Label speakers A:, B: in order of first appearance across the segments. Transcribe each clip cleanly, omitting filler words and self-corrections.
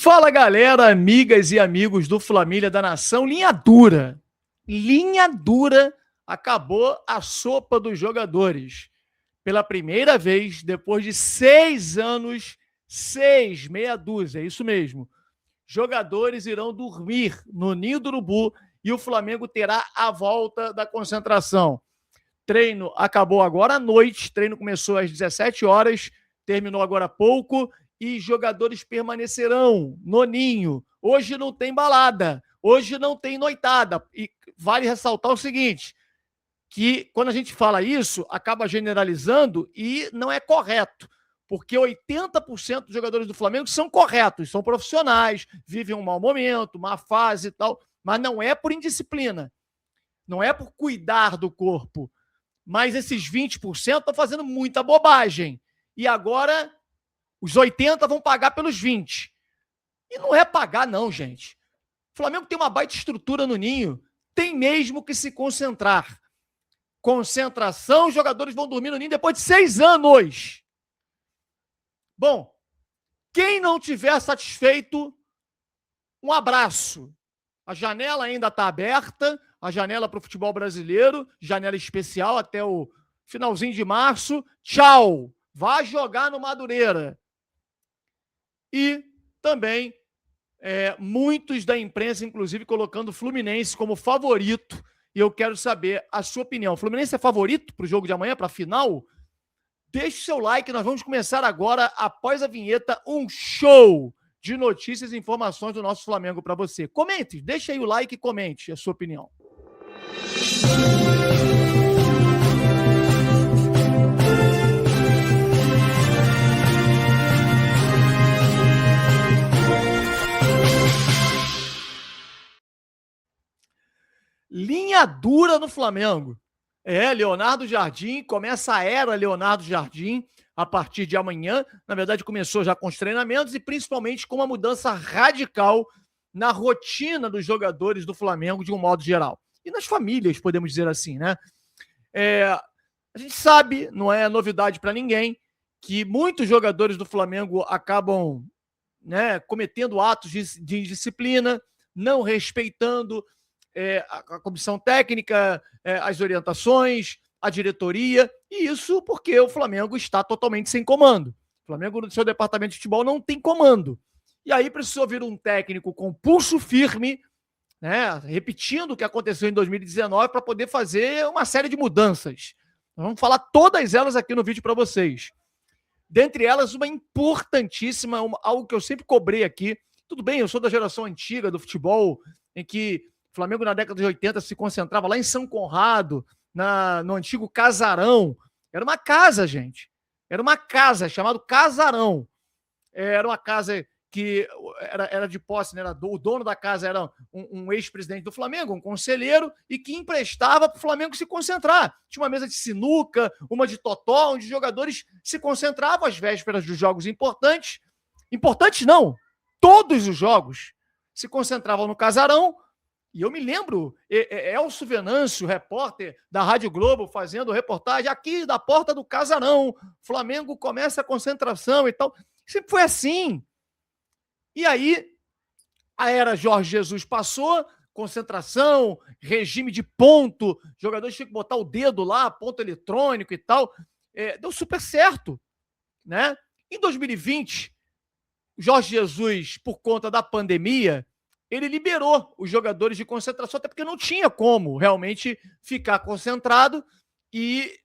A: Fala, galera, amigas e amigos do Flamília da Nação. Linha dura. Linha dura. Acabou a sopa dos jogadores. Pela primeira vez, depois de 6 anos, meia dúzia, é isso mesmo. Jogadores irão dormir no Ninho do Urubu e o Flamengo terá a volta da concentração. Treino acabou agora à noite, treino começou às 17 horas, terminou agora há pouco e jogadores permanecerão no Ninho. Hoje não tem balada, hoje não tem noitada. E vale ressaltar o seguinte, que quando a gente fala isso, acaba generalizando e não é correto, porque 80% dos jogadores do Flamengo são corretos, são profissionais, vivem um mau momento, má fase e tal, mas não é por indisciplina, não é por cuidar do corpo, mas esses 20% estão fazendo muita bobagem. E agora os 80 vão pagar pelos 20. E não é pagar, não, gente. O Flamengo tem uma baita estrutura no Ninho. Tem mesmo que se concentrar. Concentração, os jogadores vão dormir no Ninho depois de 6 anos. Bom, quem não tiver satisfeito, um abraço. A janela ainda está aberta, a janela para o futebol brasileiro, janela especial até o finalzinho de março. Tchau! Vá jogar no Madureira. E também muitos da imprensa, inclusive, colocando o Fluminense como favorito. E eu quero saber a sua opinião. O Fluminense é favorito para o jogo de amanhã, para a final? Deixe o seu like, nós vamos começar agora, após a vinheta, um show de notícias e informações do nosso Flamengo para você. Comente, deixe aí o like e comente a sua opinião. Linha dura no Flamengo. Leonardo Jardim, começa a era Leonardo Jardim a partir de amanhã. Na verdade, começou já com os treinamentos e principalmente com uma mudança radical na rotina dos jogadores do Flamengo de um modo geral. E nas famílias, podemos dizer assim, né? A gente sabe, não é novidade para ninguém, que muitos jogadores do Flamengo acabam, né, cometendo atos de indisciplina, não respeitando a comissão técnica, as orientações, a diretoria, e isso porque o Flamengo está totalmente sem comando. O Flamengo, no seu departamento de futebol, não tem comando. E aí precisou vir um técnico com pulso firme, né, repetindo o que aconteceu em 2019 para poder fazer uma série de mudanças. Nós vamos falar todas elas aqui no vídeo para vocês. Dentre elas, uma importantíssima, algo que eu sempre cobrei aqui. Tudo bem, eu sou da geração antiga do futebol, em que o Flamengo, na década de 80, se concentrava lá em São Conrado, no antigo Casarão. Era uma casa, gente. Era uma casa, chamado Casarão. Era uma casa que era de posse, né? O dono da casa era um ex-presidente do Flamengo, um conselheiro, e que emprestava para o Flamengo se concentrar. Tinha uma mesa de sinuca, uma de totó, onde os jogadores se concentravam às vésperas dos jogos importantes. Importantes não, todos os jogos se concentravam no Casarão. E eu me lembro, Elcio Venâncio, repórter da Rádio Globo, fazendo reportagem aqui da porta do Casarão, Flamengo começa a concentração e tal. Sempre foi assim. E aí, a era Jorge Jesus passou, concentração, regime de ponto, jogadores tinham que botar o dedo lá, ponto eletrônico e tal. Deu super certo, né? Em 2020, Jorge Jesus, por conta da pandemia, ele liberou os jogadores de concentração, até porque não tinha como realmente ficar concentrado e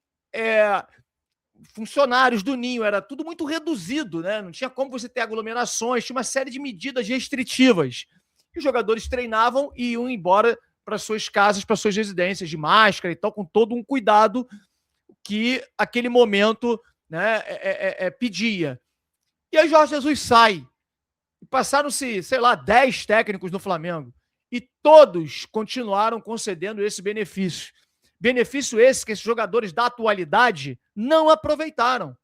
A: funcionários do Ninho, era tudo muito reduzido, né? Não tinha como você ter aglomerações, tinha uma série de medidas restritivas. E os jogadores treinavam e iam embora para suas casas, para suas residências, de máscara e tal, com todo um cuidado que aquele momento, né, pedia. E aí Jorge Jesus sai. Passaram-se, 10 técnicos no Flamengo. E todos continuaram concedendo esse benefício. Benefício esse que esses jogadores da atualidade não aproveitaram.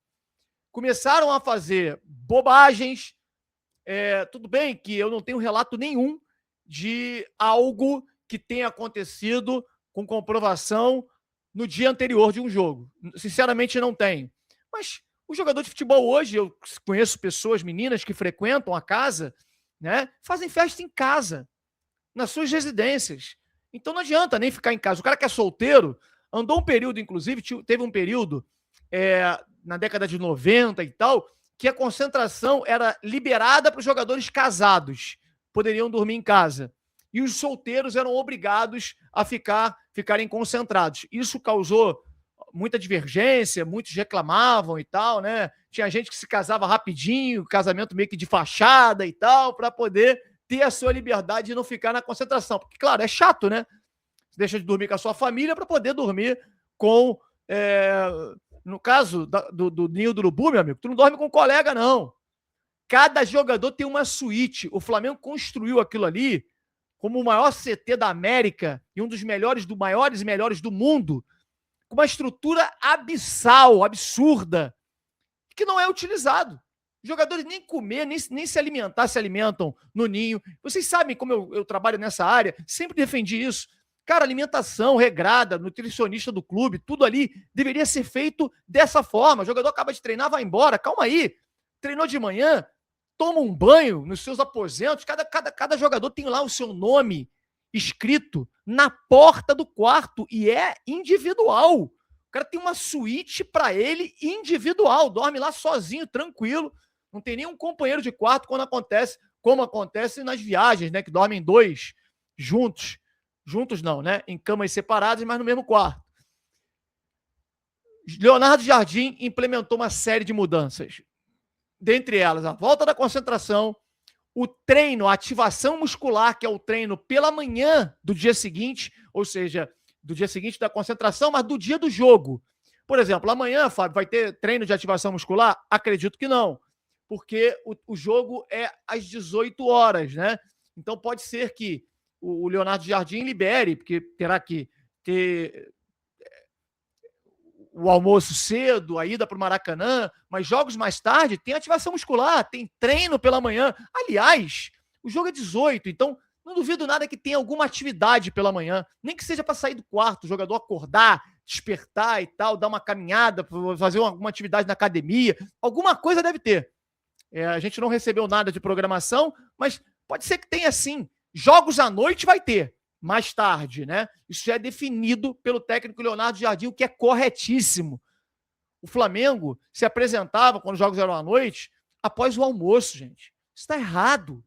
A: Começaram a fazer bobagens. Tudo bem que eu não tenho relato nenhum de algo que tenha acontecido com comprovação no dia anterior de um jogo. Sinceramente, não tenho. Mas o jogador de futebol hoje, eu conheço pessoas, meninas que frequentam a casa, né? Fazem festa em casa, nas suas residências. Então não adianta nem ficar em casa. O cara que é solteiro, andou um período, inclusive, teve um período na década de 90 e tal, que a concentração era liberada para os jogadores casados, poderiam dormir em casa. E os solteiros eram obrigados a ficarem concentrados. Isso causou muita divergência, muitos reclamavam e tal, né? Tinha gente que se casava rapidinho, casamento meio que de fachada e tal, para poder ter a sua liberdade e não ficar na concentração. Porque, claro, é chato, né? Você deixa de dormir com a sua família para poder dormir com... no caso do Ninho do Urubu, meu amigo, tu não dorme com um colega, não. Cada jogador tem uma suíte. O Flamengo construiu aquilo ali como o maior CT da América e um dos maiores e melhores do mundo, com uma estrutura abissal, absurda, que não é utilizado. Os jogadores nem comer, nem se alimentar, se alimentam no Ninho. Vocês sabem como eu trabalho nessa área, sempre defendi isso. Cara, alimentação regrada, nutricionista do clube, tudo ali deveria ser feito dessa forma. O jogador acaba de treinar, vai embora, calma aí. Treinou de manhã, toma um banho nos seus aposentos, cada jogador tem lá o seu nome escrito na porta do quarto e é individual. O cara tem uma suíte para ele individual, dorme lá sozinho, tranquilo, não tem nenhum companheiro de quarto quando acontece, como acontece nas viagens, né, que dormem dois juntos. Juntos não, né? Em camas separadas, mas no mesmo quarto. Leonardo Jardim implementou uma série de mudanças. Dentre elas, a volta da concentração, o treino, a ativação muscular, que é o treino pela manhã do dia seguinte, ou seja, do dia seguinte da concentração, mas do dia do jogo. Por exemplo, amanhã, Fábio, vai ter treino de ativação muscular? Acredito que não, porque o jogo é às 18 horas, né? Então pode ser que o Leonardo Jardim libere, porque terá que ter o almoço cedo, a ida para o Maracanã, mas jogos mais tarde tem ativação muscular, tem treino pela manhã. Aliás, o jogo é 18, então não duvido nada que tenha alguma atividade pela manhã, nem que seja para sair do quarto, o jogador acordar, despertar e tal, dar uma caminhada, fazer alguma atividade na academia, alguma coisa deve ter. A gente não recebeu nada de programação, mas pode ser que tenha sim. Jogos à noite vai ter, mais tarde, né? Isso já é definido pelo técnico Leonardo Jardim, o que é corretíssimo. O Flamengo se apresentava, quando os jogos eram à noite, após o almoço, gente. Isso está errado.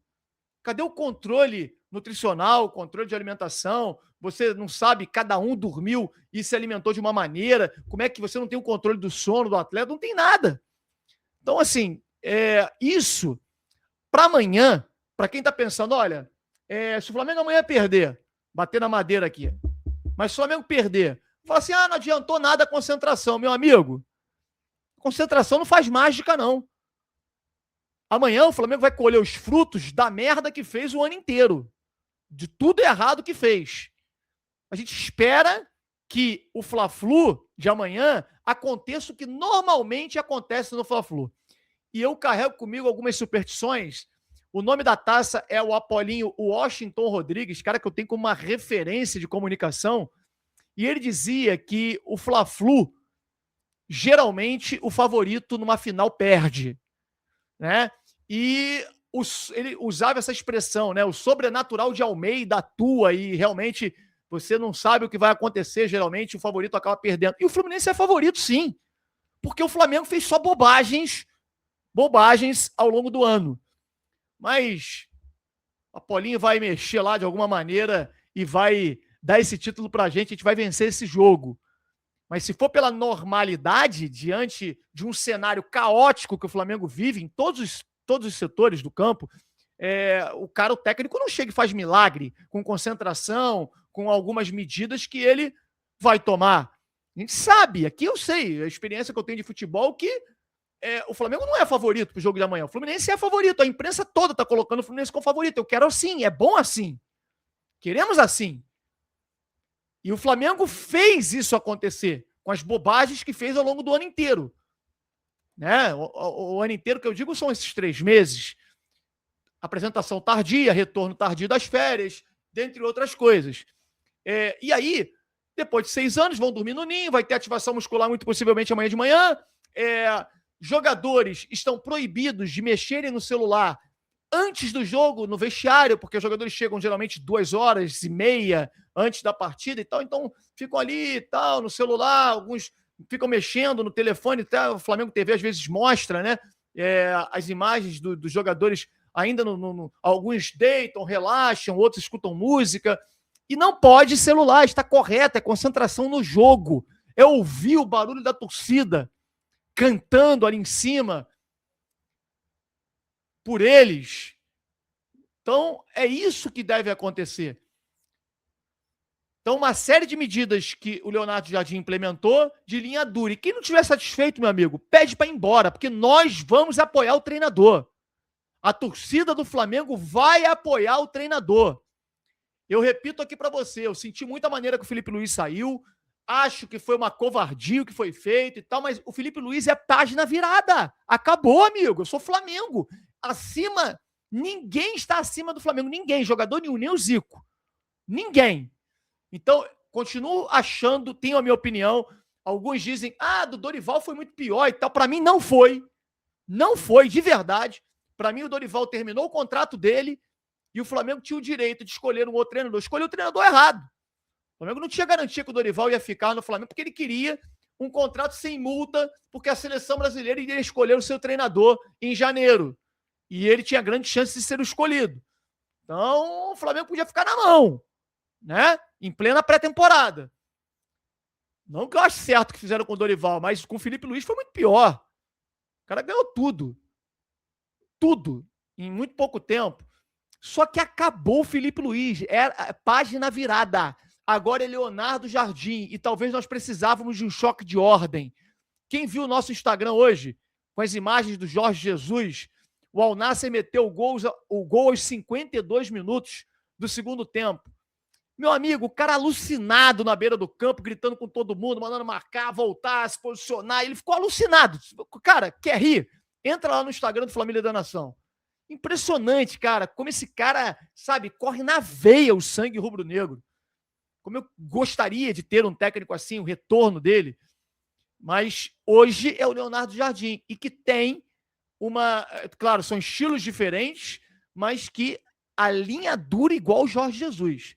A: Cadê o controle nutricional, o controle de alimentação? Você não sabe, cada um dormiu e se alimentou de uma maneira. Como é que você não tem o controle do sono do atleta? Não tem nada. Então, assim, isso, para amanhã, para quem está pensando, olha, se o Flamengo amanhã perder, bater na madeira aqui, mas se o Flamengo perder, fala assim, não adiantou nada a concentração. Meu amigo, concentração não faz mágica, não. Amanhã o Flamengo vai colher os frutos da merda que fez o ano inteiro, de tudo errado que fez. A gente espera que o Fla-Flu de amanhã aconteça o que normalmente acontece no Fla-Flu. E eu carrego comigo algumas superstições. O nome da taça é o Apolinho Washington Rodrigues, cara que eu tenho como uma referência de comunicação, e ele dizia que o Fla-Flu, geralmente, o favorito numa final perde, né? E ele usava essa expressão, né? O sobrenatural de Almeida atua e realmente você não sabe o que vai acontecer, geralmente o favorito acaba perdendo. E o Fluminense é favorito, sim, porque o Flamengo fez só bobagens ao longo do ano. Mas a Paulinho vai mexer lá de alguma maneira e vai dar esse título pra gente, a gente vai vencer esse jogo. Mas se for pela normalidade, diante de um cenário caótico que o Flamengo vive em todos os setores do campo, o técnico não chega e faz milagre com concentração, com algumas medidas que ele vai tomar. A gente sabe, aqui eu sei, a experiência que eu tenho de futebol, que o Flamengo não é favorito pro jogo de amanhã. O Fluminense é favorito. A imprensa toda tá colocando o Fluminense como favorito. Eu quero assim, é bom assim. Queremos assim. E o Flamengo fez isso acontecer com as bobagens que fez ao longo do ano inteiro. Né? O ano inteiro que eu digo são esses 3 meses. Apresentação tardia, retorno tardio das férias, dentre outras coisas. E aí, depois de 6 anos, vão dormir no Ninho, vai ter ativação muscular muito possivelmente amanhã de manhã. Jogadores estão proibidos de mexerem no celular antes do jogo, no vestiário, porque os jogadores chegam geralmente 2h30 antes da partida e tal, então ficam ali e tal, no celular, alguns ficam mexendo no telefone, tá? O Flamengo TV às vezes mostra, né, as imagens dos jogadores ainda alguns deitam, relaxam, outros escutam música, e não pode celular, está correto, é concentração no jogo, é ouvir o barulho da torcida cantando ali em cima por eles. Então, é isso que deve acontecer. Então, uma série de medidas que o Leonardo Jardim implementou de linha dura. E quem não estiver satisfeito, meu amigo, pede para ir embora, porque nós vamos apoiar o treinador. A torcida do Flamengo vai apoiar o treinador. Eu repito aqui para você, eu senti muita maneira que o Felipe Luiz saiu, acho que foi uma covardia o que foi feito e tal, mas o Felipe Luiz é página virada. Acabou, amigo, eu sou Flamengo. Acima, ninguém está acima do Flamengo, ninguém, jogador nenhum, nem o Zico. Ninguém. Então, continuo achando, tenho a minha opinião, alguns dizem, do Dorival foi muito pior e tal, para mim não foi. Não foi, de verdade. Para mim o Dorival terminou o contrato dele e o Flamengo tinha o direito de escolher um outro treinador. Escolheu o treinador errado. O Flamengo não tinha garantia que o Dorival ia ficar no Flamengo, porque ele queria um contrato sem multa, porque a seleção brasileira iria escolher o seu treinador em janeiro. E ele tinha grande chance de ser o escolhido. Então, o Flamengo podia ficar na mão, né? Em plena pré-temporada. Não que eu acho certo o que fizeram com o Dorival, mas com o Felipe Luiz foi muito pior. O cara ganhou tudo. Tudo. Em muito pouco tempo. Só que acabou o Felipe Luiz. É página virada. Agora é Leonardo Jardim. E talvez nós precisávamos de um choque de ordem. Quem viu o nosso Instagram hoje, com as imagens do Jorge Jesus, o Al Nassr meteu o gol aos 52 minutos do segundo tempo. Meu amigo, o cara alucinado na beira do campo, gritando com todo mundo, mandando marcar, voltar, se posicionar. Ele ficou alucinado. Cara, quer rir? Entra lá no Instagram do Família da Nação. Impressionante, cara, como esse cara, sabe, corre na veia o sangue rubro-negro. Como eu gostaria de ter um técnico assim, o retorno dele. Mas hoje é o Leonardo Jardim. E que tem claro, são estilos diferentes, mas que a linha dura igual o Jorge Jesus.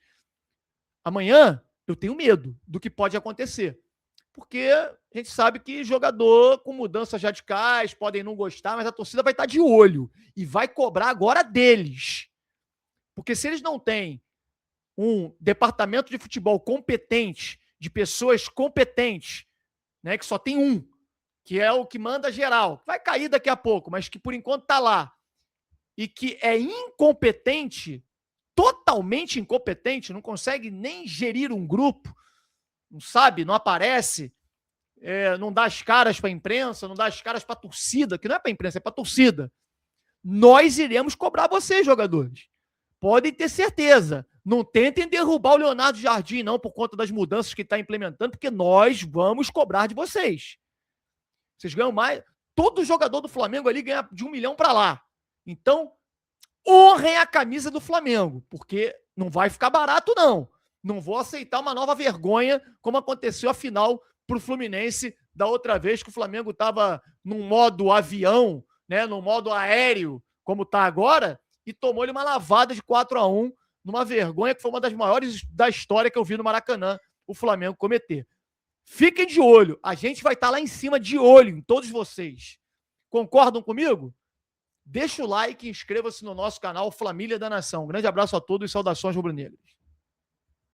A: Amanhã eu tenho medo do que pode acontecer. Porque a gente sabe que jogador com mudanças radicais podem não gostar, mas a torcida vai estar de olho e vai cobrar agora deles. Porque se eles não têm um departamento de futebol competente, de pessoas competentes, né, que só tem um, que é o que manda geral, vai cair daqui a pouco, mas que por enquanto está lá, e que é incompetente, totalmente incompetente, não consegue nem gerir um grupo, não sabe, não aparece, não dá as caras para a imprensa, não dá as caras para a torcida, que não é para a imprensa, é para a torcida. Nós iremos cobrar vocês, jogadores. Podem ter certeza. Não tentem derrubar o Leonardo Jardim, não, por conta das mudanças que está implementando, porque nós vamos cobrar de vocês. Vocês ganham mais. Todo jogador do Flamengo ali ganha de 1 milhão para lá. Então, honrem a camisa do Flamengo, porque não vai ficar barato, não. Não vou aceitar uma nova vergonha, como aconteceu a final para o Fluminense da outra vez, que o Flamengo estava num modo avião, né, num modo aéreo, como está agora, e tomou-lhe uma lavada de 4-1, numa vergonha que foi uma das maiores da história que eu vi no Maracanã, o Flamengo cometer. Fiquem de olho, a gente vai estar lá em cima de olho em todos vocês. Concordam comigo? Deixa o like e inscreva-se no nosso canal Família da Nação. Um grande abraço a todos e saudações rubro-negras.